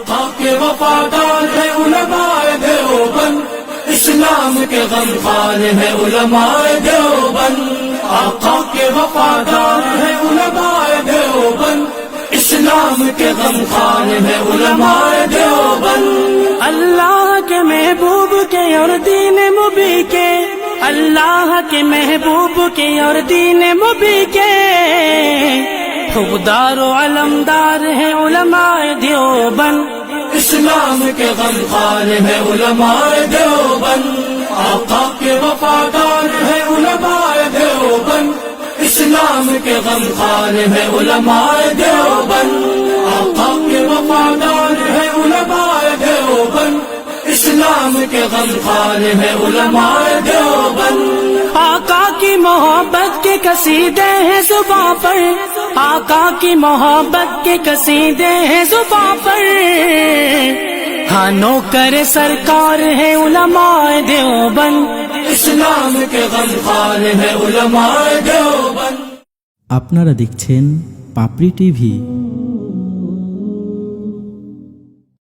آقا کے وفادار ہے علماء دیوبند، اسلام کے غمخوار ہے علماء دیوبند، آقا کے وفادار ہے علماء دیوبند، اسلام کے غمخوار ہے علماء دیوبند۔ اللہ کے محبوب کے اور دین مبی کے، اللہ کے محبوب کے اور دین مبی کے حقدار و علمدار ہے علماء دیوبند، اسلام کے غمخوار ہے علماء دیوبند، آقا کے وفادار ہے علماء دیوبند، اسلام کے غمخوار ہے علماء دیوبند، آقا کے وفادار ہے علماء دیوبند، اسلام کے غمخوار ہے علماء دیوبند۔ آقا کی محبت کے قصیدے ہیں زباں پر، آقا کی محبت کے قصیدے ہیں زباں پر، ہاں نوکر سرکار ہے علماء دیوبند، اسلام کے غمخوار ہے علماء دیوبند۔ আপনারা দেখছেন পাপড়ি টিভি।